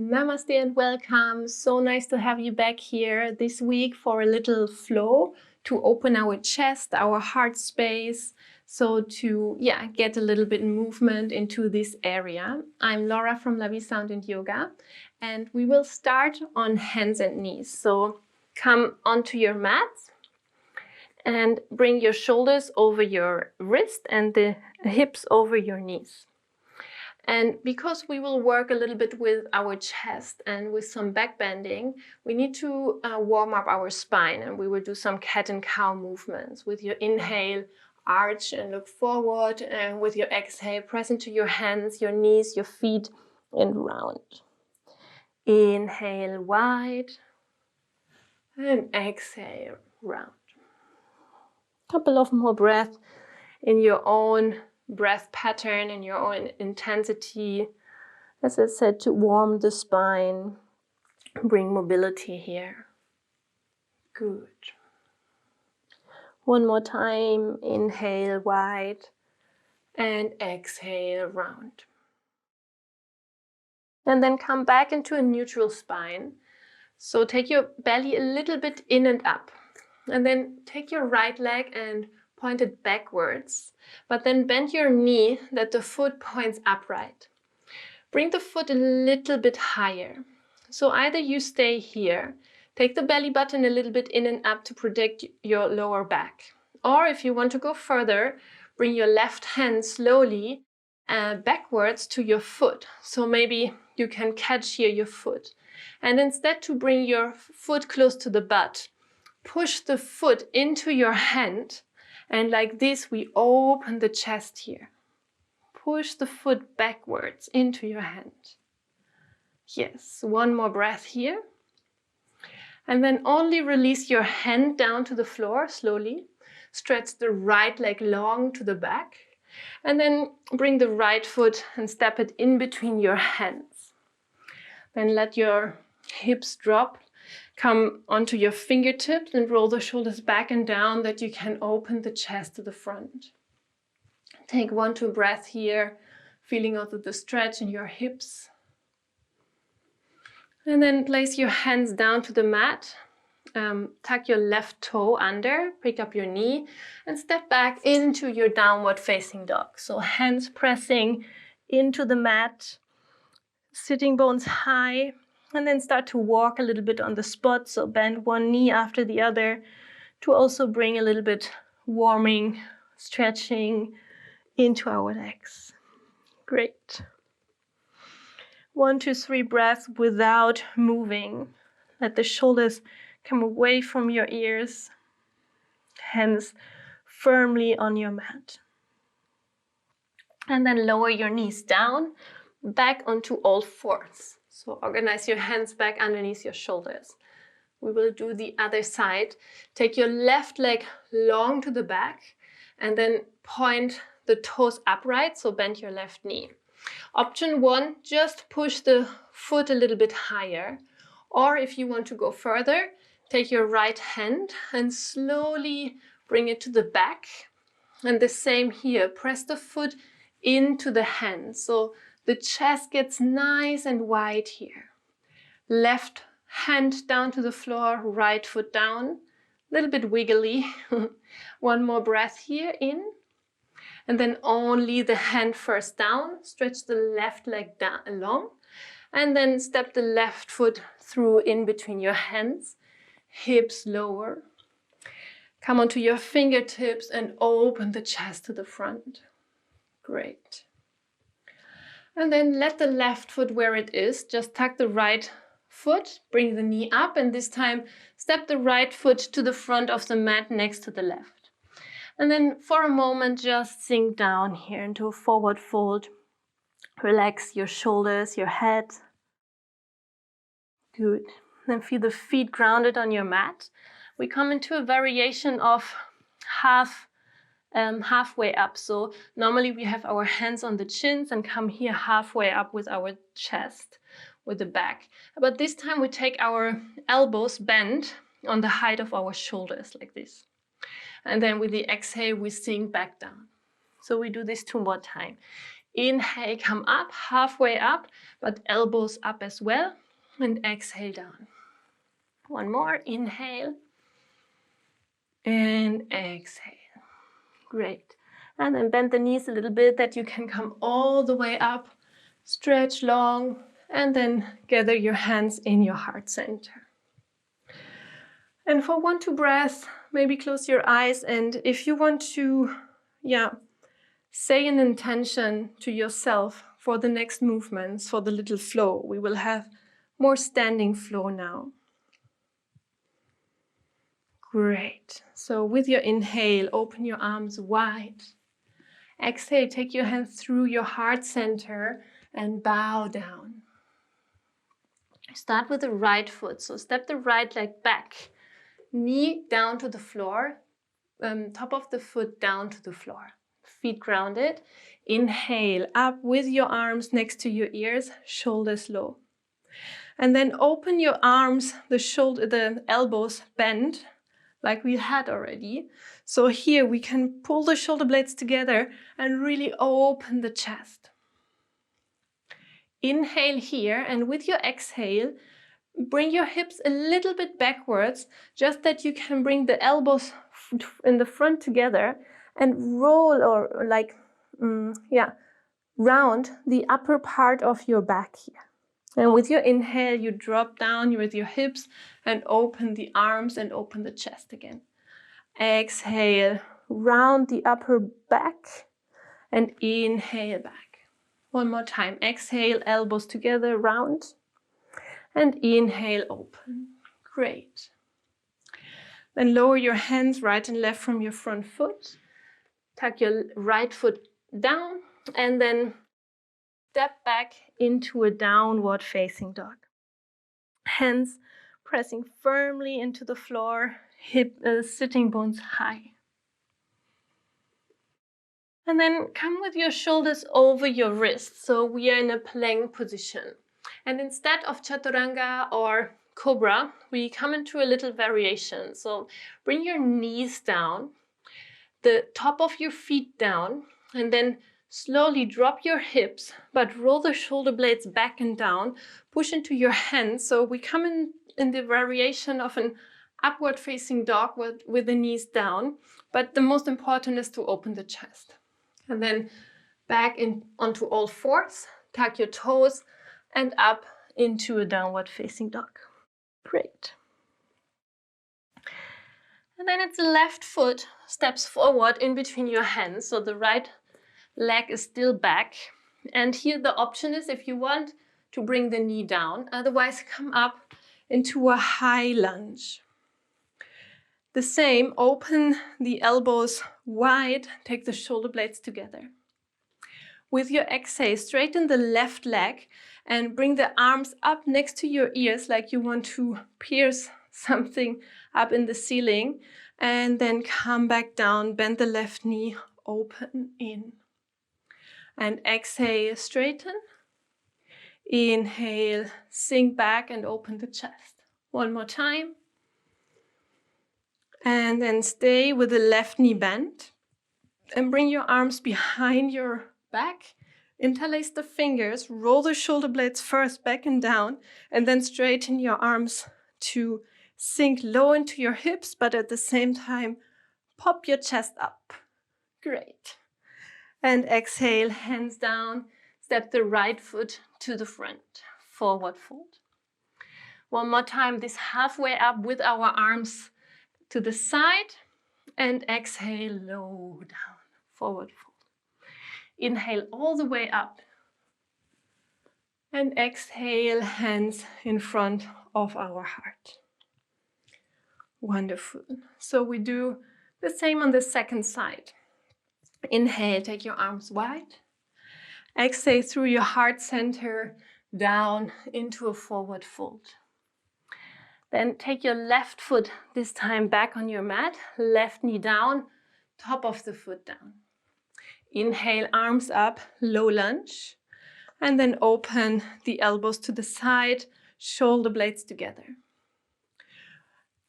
Namaste and welcome. So nice to have you back here this week for a little flow to open our chest, our heart space. So to get a little bit movement into this area. I'm Laura from LaVi Sound and Yoga, and we will start on hands and knees. So come onto your mat and bring your shoulders over your wrist and the hips over your knees. And because we will work a little bit with our chest and with some back bending, we need to warm up our spine, and we will do some cat and cow movements. With your inhale, arch and look forward, and with your exhale, press into your hands, your knees, your feet, and round. Inhale wide, and exhale round. Couple of more breaths in your own breath pattern, in your own intensity. As I said, to warm the spine, bring mobility here. Good. One more time. Inhale wide and exhale round. And then come back into a neutral spine. So take your belly a little bit in and up. And then take your right leg and point it backwards, but then bend your knee that the foot points upright. Bring the foot a little bit higher. So either you stay here, take the belly button a little bit in and up to protect your lower back. Or if you want to go further, bring your left hand slowly backwards to your foot. So maybe you can catch here your foot. And instead to bring your foot close to the butt, push the foot into your hand. And like this, we open the chest here. Push the foot backwards into your hand. Yes, one more breath here. And then only release your hand down to the floor slowly. Stretch the right leg long to the back. And then bring the right foot and step it in between your hands. Then let your hips drop. Come onto your fingertips and roll the shoulders back and down that you can open the chest to the front. Take 1-2 breaths here, feeling also the stretch in your hips. And then place your hands down to the mat. Tuck your left toe under, pick up your knee, and step back into your downward facing dog. So hands pressing into the mat, sitting bones high. And then start to walk a little bit on the spot, so bend one knee after the other to also bring a little bit warming, stretching into our legs. Great. 1, 2, 3 breaths without moving. Let the shoulders come away from your ears, hands firmly on your mat. And then lower your knees down, back onto all fours. So organize your hands back underneath your shoulders. We will do the other side. Take your left leg long to the back and then point the toes upright, so bend your left knee. Option 1, just push the foot a little bit higher. Or if you want to go further, take your right hand and slowly bring it to the back. And the same here, press the foot into the hand. So the chest gets nice and wide here. Left hand down to the floor, right foot down. A little bit wiggly. One more breath here in. And then only the hand first down. Stretch the left leg down long. And then step the left foot through in between your hands. Hips lower. Come onto your fingertips and open the chest to the front. Great. And then let the left foot where it is. Just tuck the right foot, bring the knee up, and this time step the right foot to the front of the mat next to the left. And then for a moment, just sink down here into a forward fold. Relax your shoulders, your head. Good. Then feel the feet grounded on your mat. We come into a variation of halfway up. So normally we have our hands on the chins and come here halfway up with our chest, with the back. But this time we take our elbows bent on the height of our shoulders like this. And then with the exhale, we sink back down. So we do this 2 more times. Inhale, come up, halfway up, but elbows up as well. And exhale down. One more, inhale. And exhale. Great. And then bend the knees a little bit that you can come all the way up, stretch long, and then gather your hands in your heart center. And for 1-2 breaths, maybe close your eyes, and if you want to, say an intention to yourself for the next movements, for the little flow. We will have more standing flow now. Great. So with your inhale, open your arms wide. Exhale, take your hands through your heart center and bow down. Start with the right foot. So step the right leg back. Knee down to the floor. Top of the foot down to the floor. Feet grounded. Inhale, up with your arms next to your ears, shoulders low. And then open your arms, the elbows bend, like we had already. So here we can pull the shoulder blades together and really open the chest. Inhale here, and with your exhale, bring your hips a little bit backwards, just that you can bring the elbows in the front together and roll or round the upper part of your back here. And with your inhale, you drop down with your hips and open the arms and open the chest again. Exhale, round the upper back and inhale back. One more time. Exhale, elbows together, round. And inhale, open. Great. Then lower your hands right and left from your front foot. Tuck your right foot down and then step back into a downward facing dog. Hands pressing firmly into the floor, sitting bones high. And then come with your shoulders over your wrists. So we are in a plank position. And instead of chaturanga or cobra, we come into a little variation. So bring your knees down, the top of your feet down, and then slowly drop your hips, but roll the shoulder blades back and down. Push into your hands. So we come in the variation of an upward facing dog with the knees down. But the most important is to open the chest. And then back onto all fours, tuck your toes, and up into a downward facing dog. Great. And then it's the left foot steps forward in between your hands. So the right leg is still back. And here the option is if you want to bring the knee down, otherwise come up into a high lunge. The same, open the elbows wide, take the shoulder blades together. With your exhale, straighten the left leg and bring the arms up next to your ears like you want to pierce something up in the ceiling. And then come back down, bend the left knee, open in. And exhale, straighten. Inhale, sink back and open the chest. One more time. And then stay with the left knee bent. And bring your arms behind your back. Interlace the fingers, roll the shoulder blades first back and down, and then straighten your arms to sink low into your hips, but at the same time, pop your chest up. Great. And exhale, hands down, step the right foot to the front, forward fold. One more time, this halfway up with our arms to the side, and exhale, low down, forward fold. Inhale all the way up. And exhale, hands in front of our heart. Wonderful. So we do the same on the second side. Inhale, take your arms wide. Exhale through your heart center down into a forward fold. Then take your left foot, this time back on your mat, left knee down, top of the foot down. Inhale, arms up, low lunge. And then open the elbows to the side, shoulder blades together.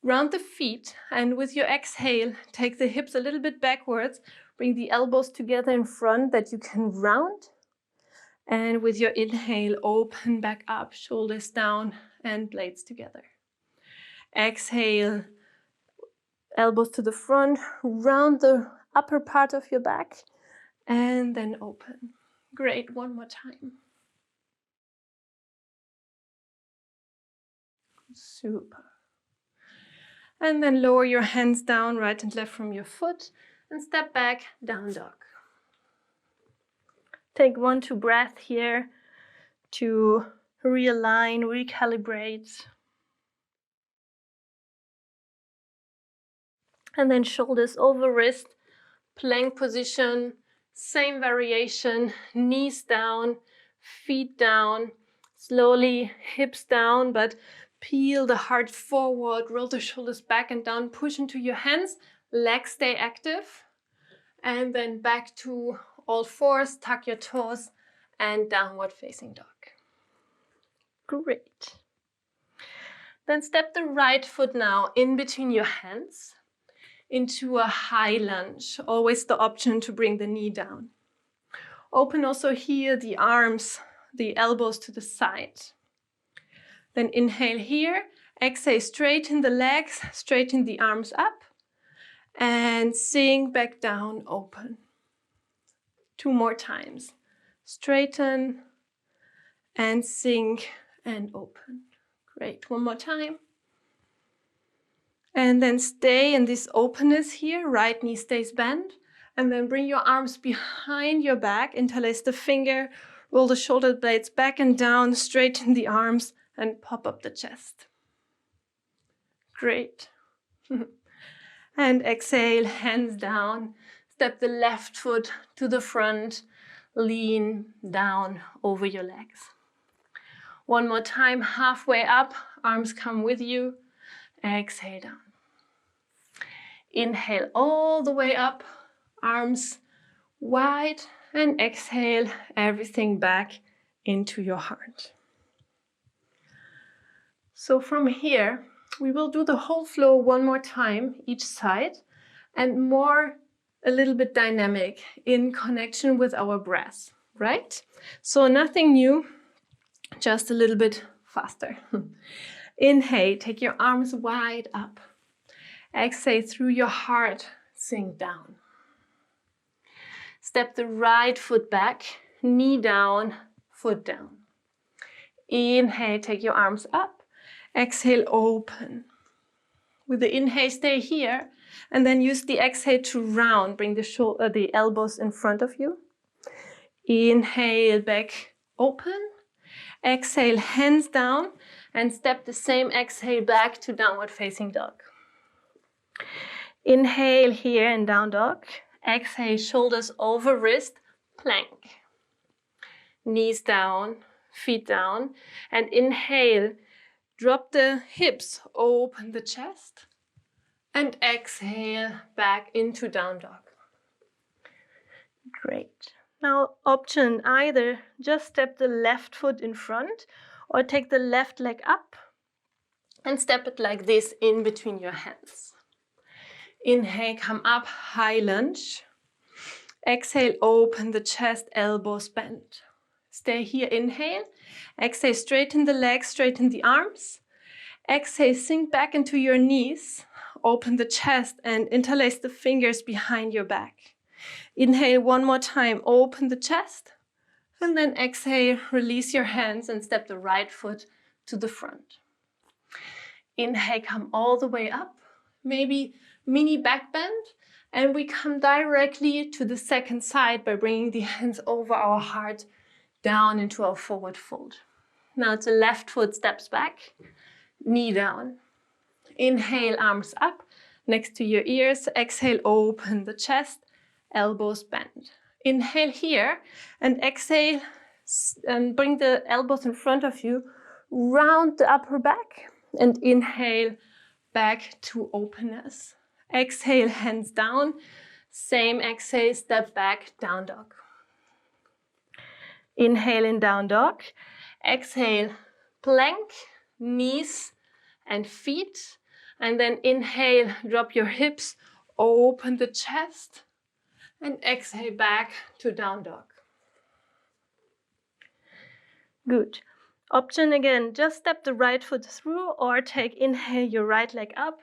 Round the feet, and with your exhale, take the hips a little bit backwards. Bring the elbows together in front that you can round. And with your inhale, open back up, shoulders down and blades together. Exhale, elbows to the front, round the upper part of your back, and then open. Great, one more time. Super. And then lower your hands down, right and left from your foot, and step back, down dog. Take 1-2 breaths here to realign, recalibrate. And then shoulders over wrist, plank position, same variation, knees down, feet down, slowly hips down, but peel the heart forward, roll the shoulders back and down, push into your hands, legs stay active, and then back to all fours, tuck your toes, and downward facing dog. Great. Then step the right foot now in between your hands into a high lunge, always the option to bring the knee down. Open also here the arms, the elbows to the side. Then inhale here, exhale, straighten the legs, straighten the arms up, and sink back down, open. 2 more times. Straighten and sink and open. Great, 1 more time. And then stay in this openness here, right knee stays bent, and then bring your arms behind your back, interlace the finger, roll the shoulder blades back and down, straighten the arms, and pop up the chest. Great. And exhale, hands down, step the left foot to the front, lean down over your legs. 1 more time, halfway up, arms come with you, exhale down. Inhale all the way up, arms wide, and exhale everything back into your heart. So from here, we will do the whole flow 1 more time, each side, and a little bit dynamic in connection with our breath, right? So nothing new, just a little bit faster. Inhale, take your arms wide up. Exhale through your heart, sink down. Step the right foot back, knee down, foot down. Inhale, take your arms up. Exhale, open. With the inhale, stay here, and then use the exhale to round. Bring the elbows in front of you. Inhale, back, open. Exhale, hands down, and step the same exhale back to downward facing dog. Inhale here in down dog. Exhale, shoulders over wrist, plank. Knees down, feet down, and inhale, drop the hips, open the chest, and exhale back into down dog. Great. Now option either just step the left foot in front or take the left leg up and step it like this in between your hands. Inhale, come up, high lunge. Exhale, open the chest, elbows bent. Stay here, inhale. Exhale, straighten the legs, straighten the arms. Exhale, sink back into your knees. Open the chest and interlace the fingers behind your back. Inhale 1 more time, open the chest. And then exhale, release your hands and step the right foot to the front. Inhale, come all the way up. Maybe mini back bend. And we come directly to the second side by bringing the hands over our heart down into our forward fold. Now the left foot steps back, knee down. Inhale, arms up next to your ears. Exhale, open the chest, elbows bend. Inhale here and exhale and bring the elbows in front of you, round the upper back and inhale back to openness. Exhale, hands down. Same exhale, step back, down dog. Inhale in down dog. Exhale, plank, knees and feet. And then inhale, drop your hips, open the chest. And exhale back to down dog. Good. Option again, just step the right foot through or inhale your right leg up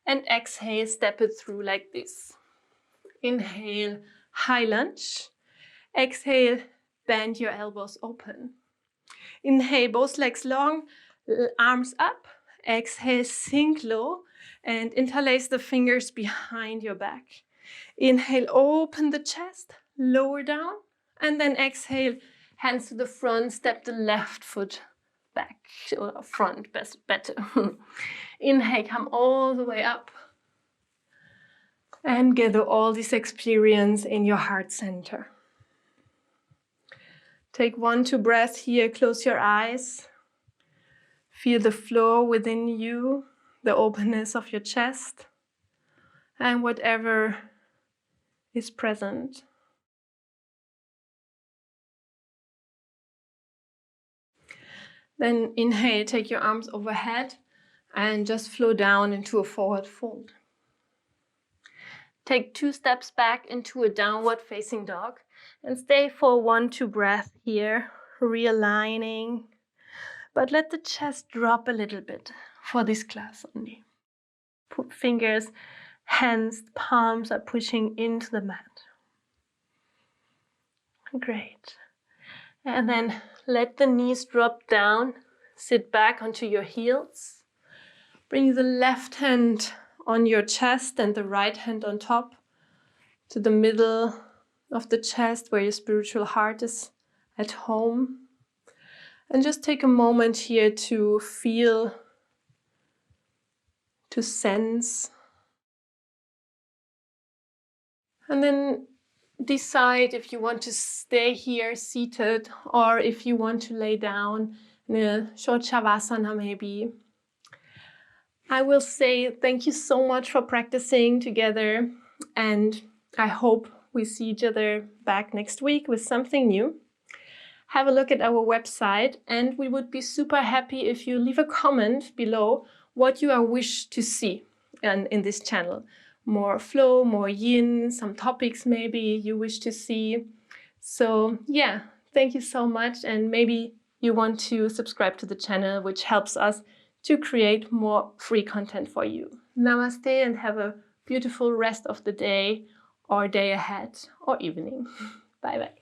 and exhale, step it through like this. Inhale, high lunge. Exhale, bend your elbows open. Inhale, both legs long, arms up. Exhale, sink low and interlace the fingers behind your back. Inhale, open the chest, lower down, and then exhale, hands to the front, step the left foot back, or front, better. Inhale, come all the way up. And gather all this experience in your heart center. Take 1-2 breaths here, close your eyes. Feel the flow within you, the openness of your chest, and whatever is present. Then inhale, take your arms overhead and just flow down into a forward fold. Take 2 steps back into a downward facing dog and stay for 1-2 breaths here, realigning. But let the chest drop a little bit for this class only. Put fingers, hands, palms are pushing into the mat. Great. And then let the knees drop down. Sit back onto your heels. Bring the left hand on your chest and the right hand on top to the middle of the chest where your spiritual heart is at home. And just take a moment here to feel, to sense. And then decide if you want to stay here seated or if you want to lay down in a short shavasana maybe. I will say thank you so much for practicing together, and I hope we see each other back next week with something new. Have a look at our website, and we would be super happy if you leave a comment below what you wish to see in this channel. More flow, more yin, some topics maybe you wish to see. So yeah, thank you so much, and maybe you want to subscribe to the channel, which helps us to create more free content for you. Namaste and have a beautiful rest of the day or day ahead or evening. Bye bye.